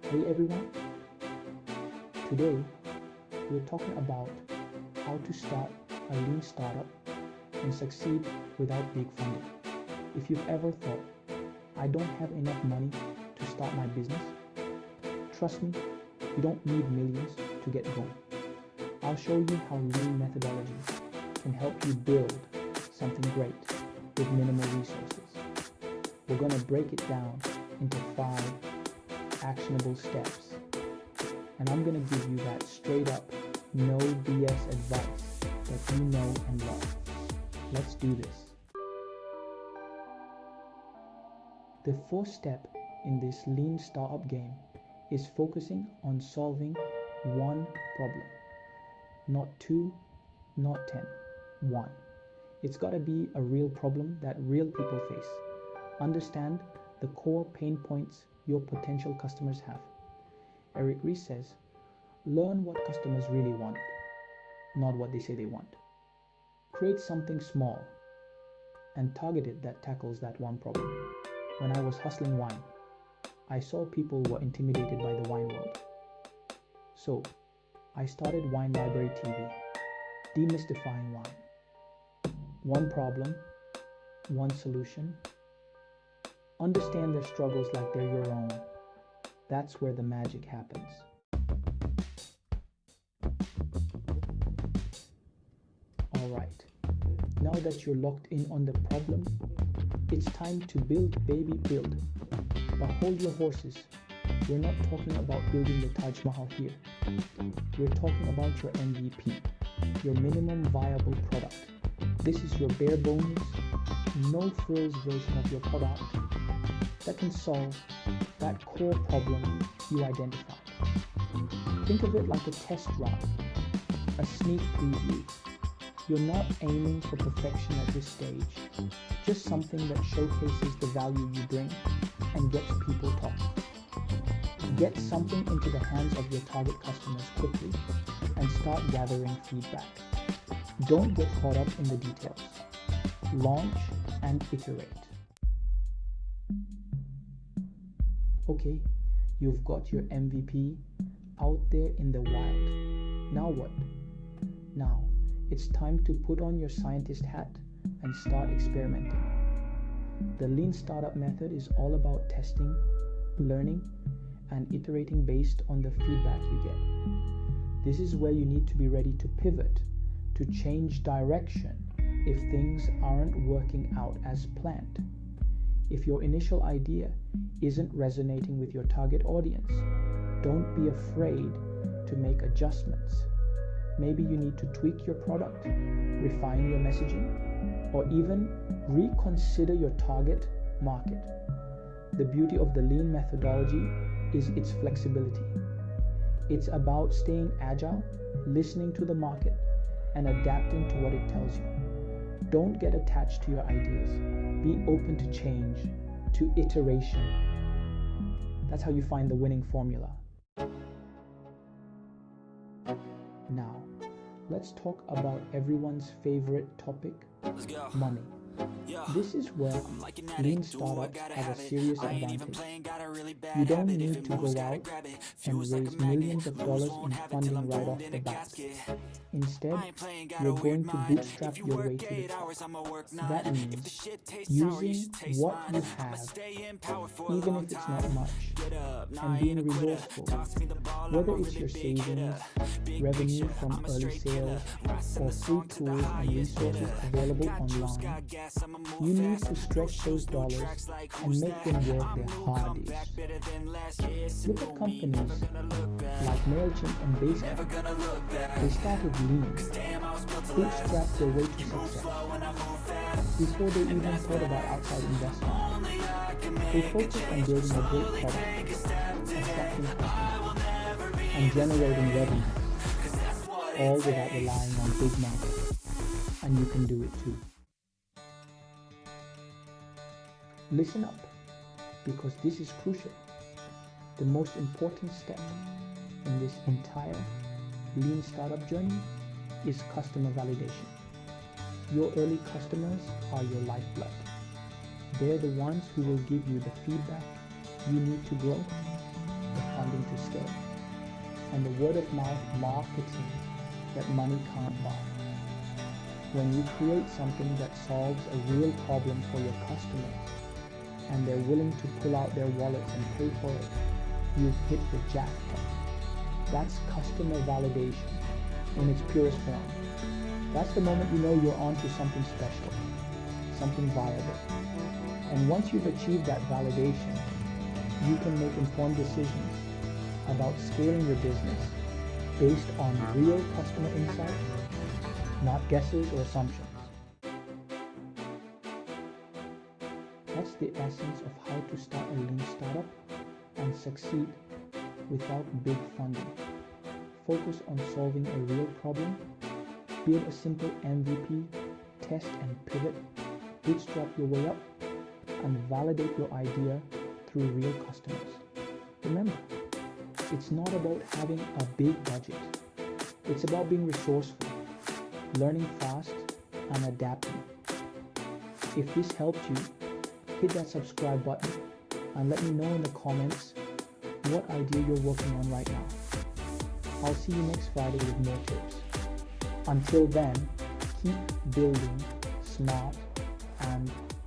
Hey everyone, today we're talking about how to start a lean startup and succeed without big funding. If you've ever thought, I don't have enough money to start my business, trust me, you don't need millions to get going. I'll show you how lean methodology can help you build something great with minimal resources. We're going to break it down into 5 actionable steps. And I'm going to give you that straight up, no BS advice that you know and love. Let's do this. The first step in this lean startup game is focusing on solving one problem. Not 2, not 10, 1. It's got to be a real problem that real people face. Understand the core pain points your potential customers have. Eric Ries says, learn what customers really want, not what they say they want. Create something small and targeted that tackles that one problem. When I was hustling wine, I saw people were intimidated by the wine world. So I started Wine Library TV, demystifying wine. One problem, one solution. Understand their struggles like they're your own. That's where the magic happens. Alright, now that you're locked in on the problem, it's time to build, baby, build. But hold your horses. We're not talking about building the Taj Mahal here. We're talking about your MVP, your minimum viable product. This is your bare bones, no frills version of your product that can solve that core problem you identified. Think of it like a test run, a sneak preview. You're not aiming for perfection at this stage, just something that showcases the value you bring and gets people talking. Get something into the hands of your target customers quickly and start gathering feedback. Don't get caught up in the details. Launch and iterate. Okay, you've got your MVP out there in the wild. Now what? Now, it's time to put on your scientist hat and start experimenting. The lean startup method is all about testing, learning, and iterating based on the feedback you get. This is where you need to be ready to pivot, to change direction if things aren't working out as planned. If your initial idea isn't resonating with your target audience, don't be afraid to make adjustments. Maybe you need to tweak your product, refine your messaging, or even reconsider your target market. The beauty of the lean methodology is its flexibility. It's about staying agile, listening to the market, and adapting to what it tells you. Don't get attached to your ideas. Be open to change, to iteration. That's how you find the winning formula. Now, let's talk about everyone's favorite topic, money. This is where lean startups have a serious advantage. You don't need to go out and raise millions of dollars in funding right off the bat. Instead, you're going to bootstrap your way to the top. That means using what you have, even if it's not much, and being resourceful. Whether it's your savings, revenue from early sales, or free tools and resources available online, you need to stretch those dollars and make them worth their hard days. Look at companies like MailChimp and Basecamp. They started lean, bootstrapped their way to success before they even thought about outside investment. They focused on building a great product, attracting customers, and generating revenue, all without relying on big markets. And you can do it too. Listen up, because this is crucial. The most important step in this entire lean startup journey is customer validation. Your early customers are your lifeblood. They're the ones who will give you the feedback you need to grow. The funding to scale, and the word of mouth marketing that money can't buy. When you create something that solves a real problem for your customers and they're willing to pull out their wallets and pay for it, you've hit the jackpot. That's customer validation in its purest form. That's the moment you know you're onto something special, something viable. And once you've achieved that validation, you can make informed decisions about scaling your business based on real customer insights, not guesses or assumptions. That's the essence of how to start a lean startup and succeed without big funding. Focus on solving a real problem, build a simple MVP, test and pivot, bootstrap your way up, and validate your idea through real customers. Remember, it's not about having a big budget. It's about being resourceful, learning fast, and adapting. If this helped you, hit that subscribe button and let me know in the comments what idea you're working on right now. I'll see you next Friday with more tips. Until then, keep building smart and